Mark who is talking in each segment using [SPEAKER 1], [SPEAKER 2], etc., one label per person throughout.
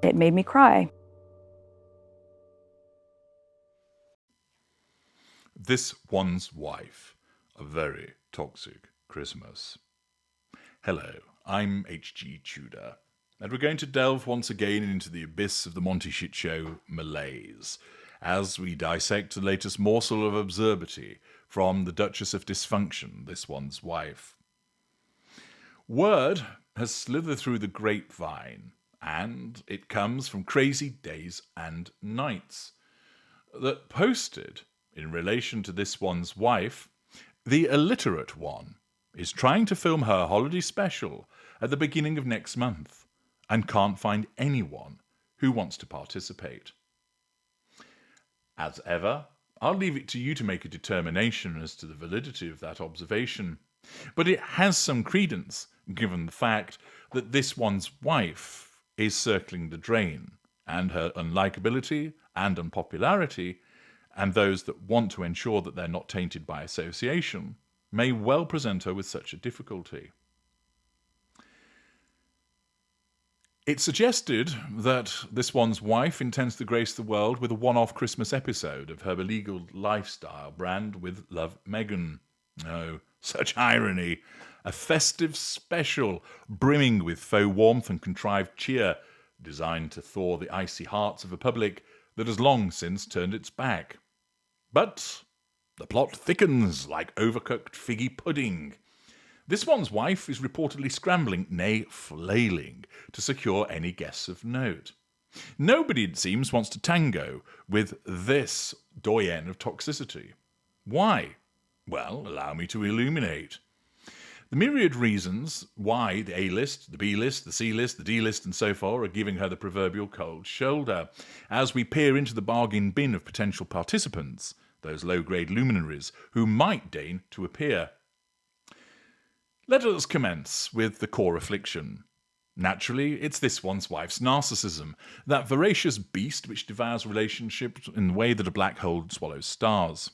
[SPEAKER 1] It made me cry.
[SPEAKER 2] This One's Wife, a very toxic Christmas. Hello, I'm H.G. Tudor, and we're going to delve once again into the abyss of the Monty Shit Show malaise, as we dissect the latest morsel of absurdity from the Duchess of Dysfunction, This One's Wife. Word has slithered through the grapevine, and it comes from Crazy Days and Nights, that posted, in relation to This One's Wife, the illiterate one is trying to film her holiday special at the beginning of next month and can't find anyone who wants to participate. As ever, I'll leave it to you to make a determination as to the validity of that observation, but it has some credence given the fact that This One's Wife is circling the drain, and her unlikability and unpopularity, and those that want to ensure that they're not tainted by association, may well present her with such a difficulty. It's suggested that This One's Wife intends to grace the world with a one-off Christmas episode of her beleaguered lifestyle brand with Love Meghan. Oh, such irony. A festive special brimming with faux warmth and contrived cheer, designed to thaw the icy hearts of a public that has long since turned its back. But the plot thickens like overcooked figgy pudding. This One's Wife is reportedly scrambling, nay, flailing, to secure any guests of note. Nobody, it seems, wants to tango with this doyen of toxicity. Why? Well, allow me to illuminate. The myriad reasons why the A-list, the B-list, the C-list, the D-list, and so forth are giving her the proverbial cold shoulder, as we peer into the bargain bin of potential participants, those low-grade luminaries who might deign to appear. Let us commence with the core affliction. Naturally, it's This One's Wife's narcissism, that voracious beast which devours relationships in the way that a black hole swallows stars.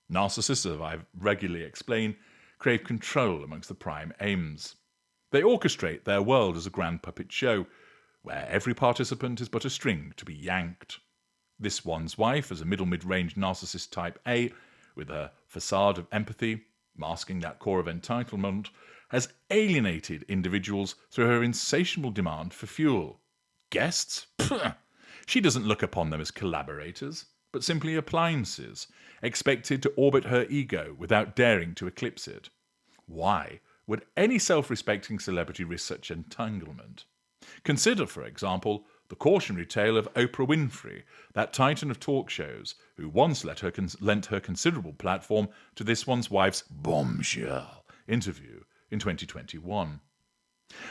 [SPEAKER 2] Narcissists, as I've regularly explained, crave control amongst the prime aims. They orchestrate their world as a grand puppet show, where every participant is but a string to be yanked. This One's Wife, as a mid-range narcissist type A, with a facade of empathy, masking that core of entitlement, has alienated individuals through her insatiable demand for fuel. Guests? Pfft! She doesn't look upon them as collaborators, but simply appliances, expected to orbit her ego without daring to eclipse it. Why would any self-respecting celebrity risk such entanglement? Consider, for example, the cautionary tale of Oprah Winfrey, that titan of talk shows, who once lent her considerable platform to This One's Wife's bombshell interview in 2021.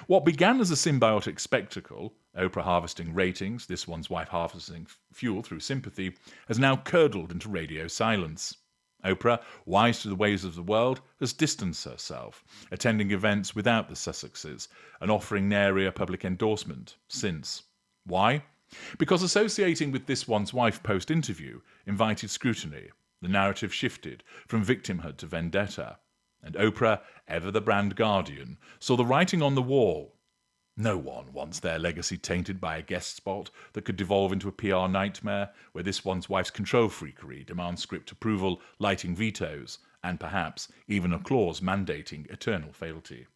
[SPEAKER 2] What began as a symbiotic spectacle, Oprah harvesting ratings, This One's Wife harvesting fuel through sympathy, has now curdled into radio silence. Oprah, wise to the ways of the world, has distanced herself, attending events without the Sussexes and offering nary a public endorsement since. Why? Because associating with This One's Wife post-interview invited scrutiny. The narrative shifted from victimhood to vendetta. And Oprah, ever the brand guardian, saw the writing on the wall. No one wants their legacy tainted by a guest spot that could devolve into a PR nightmare where This One's Wife's control freakery demands script approval, lighting vetoes, and perhaps even a clause mandating eternal fealty.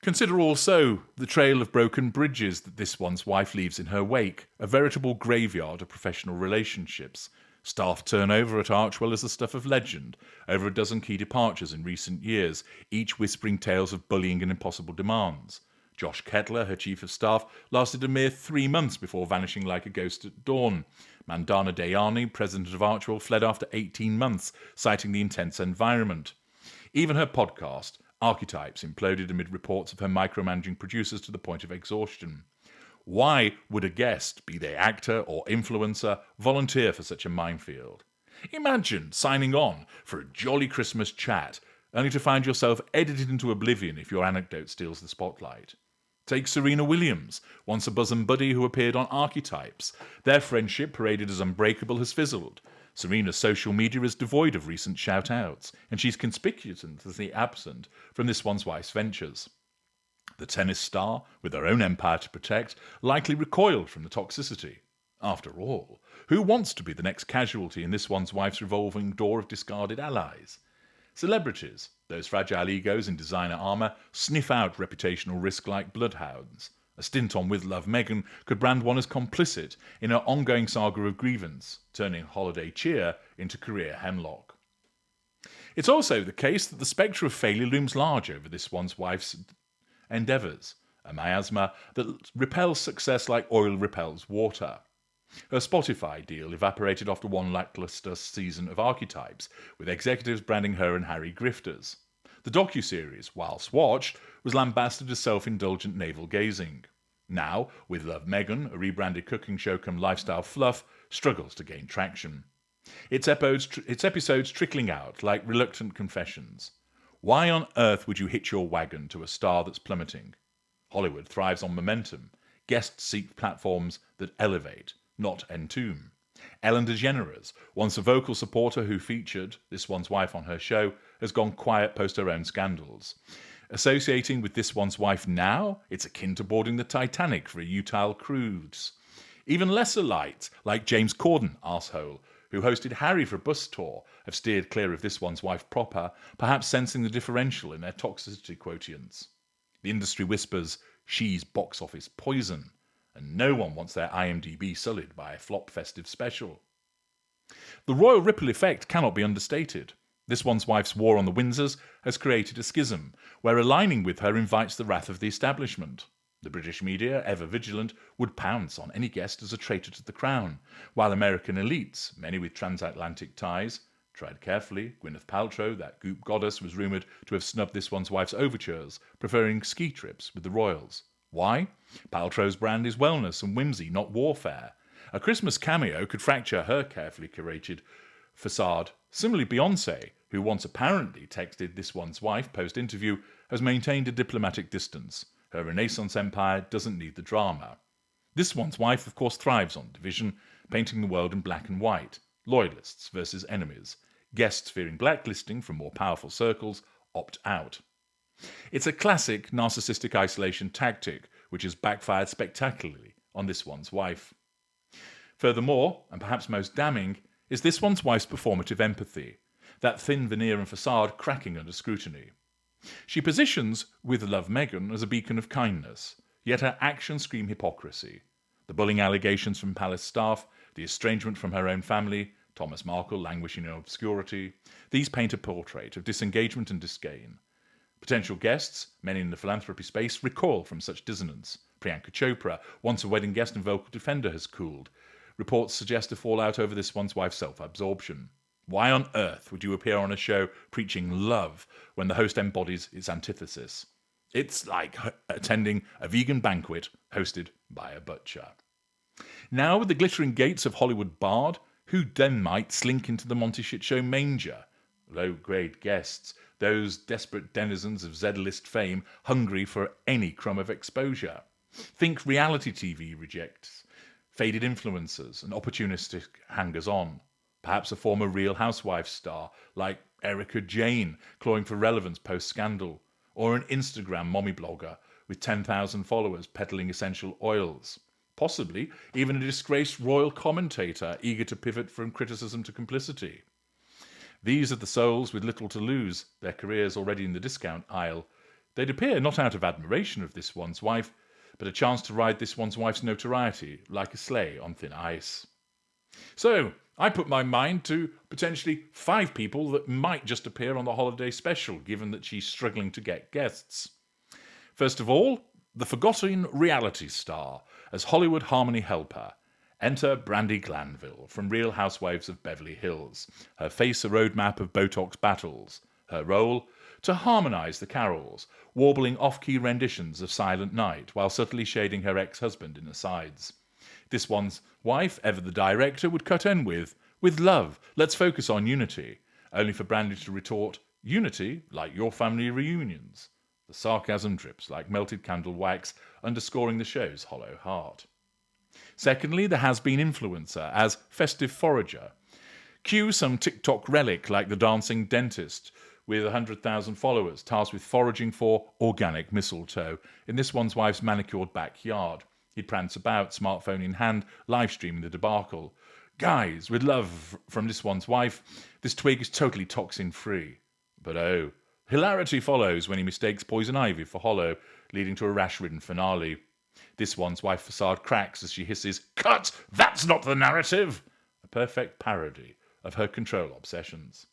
[SPEAKER 2] Consider also the trail of broken bridges that This One's Wife leaves in her wake, a veritable graveyard of professional relationships. Staff turnover at Archwell is the stuff of legend, over a dozen key departures in recent years, each whispering tales of bullying and impossible demands. Josh Kettler, her chief of staff, lasted a mere 3 months before vanishing like a ghost at dawn. Mandana Dayani, president of Archwell, fled after 18 months, citing the intense environment. Even her podcast, Archetypes, imploded amid reports of her micromanaging producers to the point of exhaustion. Why would a guest, be they actor or influencer, volunteer for such a minefield? Imagine signing on for a jolly Christmas chat, only to find yourself edited into oblivion if your anecdote steals the spotlight. Take Serena Williams, once a bosom buddy who appeared on Archetypes. Their friendship, paraded as unbreakable, has fizzled. Serena's social media is devoid of recent shout-outs, and she's conspicuously absent from This One's Wife's ventures. The tennis star, with her own empire to protect, likely recoiled from the toxicity. After all, who wants to be the next casualty in this one's wife's revolving door of discarded allies? Celebrities, those fragile egos in designer armour, sniff out reputational risk like bloodhounds. A stint on With Love Meghan could brand one as complicit in her ongoing saga of grievance, turning holiday cheer into career hemlock. It's also the case that the spectre of failure looms large over this one's wife's endeavours, a miasma that repels success like oil repels water. Her Spotify deal evaporated after one lackluster season of Archetypes, with executives branding her and Harry grifters. The docuseries, whilst watched, was lambasted as self-indulgent navel-gazing. Now, With Love Meghan, a rebranded cooking show come lifestyle fluff, struggles to gain traction. Its episodes trickling out like reluctant confessions. Why on earth would you hitch your wagon to a star that's plummeting? Hollywood thrives on momentum. Guests seek platforms that elevate, not entomb. Ellen DeGeneres, once a vocal supporter who featured this one's wife on her show, has gone quiet post her own scandals. Associating with this one's wife now, it's akin to boarding the Titanic for a utile cruise. Even lesser lights, like James Corden, arsehole, who hosted Harry for a bus tour, have steered clear of this one's wife proper, perhaps sensing the differential in their toxicity quotients. The industry whispers, she's box office poison, and no one wants their IMDb sullied by a flop festive special. The royal ripple effect cannot be understated. This one's wife's war on the Windsors has created a schism, where aligning with her invites the wrath of the establishment. The British media, ever vigilant, would pounce on any guest as a traitor to the crown, while American elites, many with transatlantic ties, tread carefully. Gwyneth Paltrow, that goop goddess, was rumoured to have snubbed this one's wife's overtures, preferring ski trips with the royals. Why? Paltrow's brand is wellness and whimsy, not warfare. A Christmas cameo could fracture her carefully curated facade. Similarly, Beyoncé, who once apparently texted this one's wife post-interview, has maintained a diplomatic distance. Her Renaissance empire doesn't need the drama. This one's wife, of course, thrives on division, painting the world in black and white. Loyalists versus enemies. Guests fearing blacklisting from more powerful circles opt out. It's a classic narcissistic isolation tactic, which has backfired spectacularly on this one's wife. Furthermore, and perhaps most damning, is this one's wife's performative empathy, that thin veneer and facade cracking under scrutiny. She positions With Love Meghan as a beacon of kindness, yet her actions scream hypocrisy. The bullying allegations from palace staff, the estrangement from her own family, Thomas Markle languishing in obscurity, these paint a portrait of disengagement and disdain. Potential guests, many in the philanthropy space, recoil from such dissonance. Priyanka Chopra, once a wedding guest and vocal defender, has cooled. Reports suggest a fallout over this one's wife's self-absorption. Why on earth would you appear on a show preaching love when the host embodies its antithesis? It's like attending a vegan banquet hosted by a butcher. Now, with the glittering gates of Hollywood barred, who then might slink into the Monty Shit Show manger? Low-grade guests, those desperate denizens of Z-list fame, hungry for any crumb of exposure. Think reality TV rejects, faded influencers, and opportunistic hangers-on. Perhaps a former Real Housewives star, like Erica Jane, clawing for relevance post-scandal, or an Instagram mommy blogger with 10,000 followers peddling essential oils. Possibly even a disgraced royal commentator eager to pivot from criticism to complicity. These are the souls with little to lose, their careers already in the discount aisle. They'd appear not out of admiration of this one's wife, but a chance to ride this one's wife's notoriety like a sleigh on thin ice. So, I put my mind to potentially 5 people that might just appear on the holiday special, given that she's struggling to get guests. First of all, the forgotten reality star as Hollywood harmony helper. Enter Brandi Glanville from Real Housewives of Beverly Hills. Her face a roadmap of Botox battles. Her role? To harmonise the carols, warbling off-key renditions of Silent Night while subtly shading her ex-husband in asides. This one's wife, ever the director, would cut in with love, let's focus on unity, only for Brandi to retort, unity like your family reunions. The sarcasm drips like melted candle wax, underscoring the show's hollow heart. Secondly, the has-been influencer as festive forager. Cue some TikTok relic like the dancing dentist, with 100,000 followers, tasked with foraging for organic mistletoe in this one's wife's manicured backyard. He'd prance about, smartphone in hand, live streaming the debacle. Guys, with love from this one's wife, this twig is totally toxin-free. But oh, hilarity follows when he mistakes poison ivy for hollow, leading to a rash-ridden finale. This one's wife facade cracks as she hisses, "Cut! That's not the narrative!" A perfect parody of her control obsessions.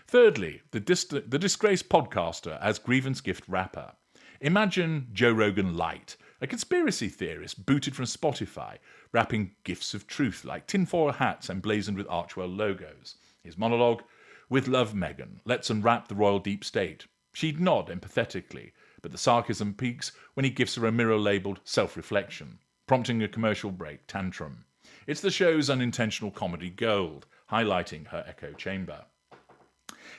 [SPEAKER 2] Thirdly, the disgraced podcaster as grievance gift rapper. Imagine Joe Rogan Light, a conspiracy theorist booted from Spotify, rapping gifts of truth like tinfoil hats emblazoned with Archwell logos. His monologue, "With love, Meghan, let's unwrap the royal deep state." She'd nod empathetically, but the sarcasm peaks when he gives her a mirror labelled self-reflection, prompting a commercial break tantrum. It's the show's unintentional comedy gold, highlighting her echo chamber.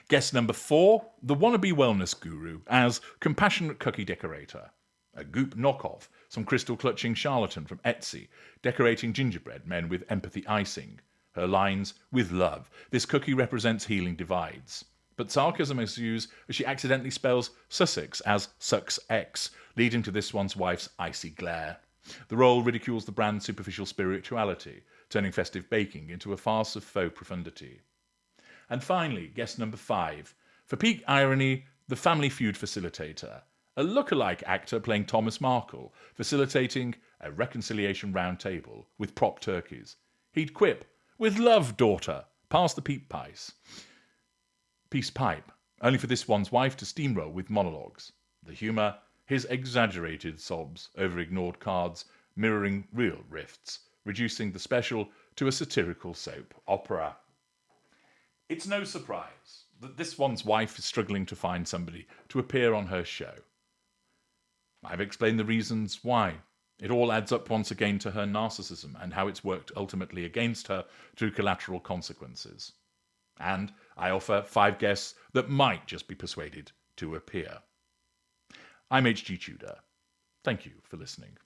[SPEAKER 2] Guest number 4, the wannabe wellness guru as compassionate cookie decorator. A goop knockoff, some crystal-clutching charlatan from Etsy, decorating gingerbread men with empathy icing. Her lines, "With love, this cookie represents healing divides." But sarcasm ensues as she accidentally spells Sussex as Sucks X, leading to this one's wife's icy glare. The role ridicules the brand's superficial spirituality, turning festive baking into a farce of faux profundity. And finally, guest number 5. For peak irony, the Family Feud facilitator. A lookalike actor playing Thomas Markle, facilitating a reconciliation round table with prop turkeys. He'd quip, "With love, daughter," past the peace pipe, only for this one's wife to steamroll with monologues. The humour, his exaggerated sobs over ignored cards, mirroring real rifts, reducing the special to a satirical soap opera. It's no surprise that this one's wife is struggling to find somebody to appear on her show. I've explained the reasons why. It all adds up once again to her narcissism and how it's worked ultimately against her through collateral consequences. And I offer 5 guests that might just be persuaded to appear. I'm H.G. Tudor. Thank you for listening.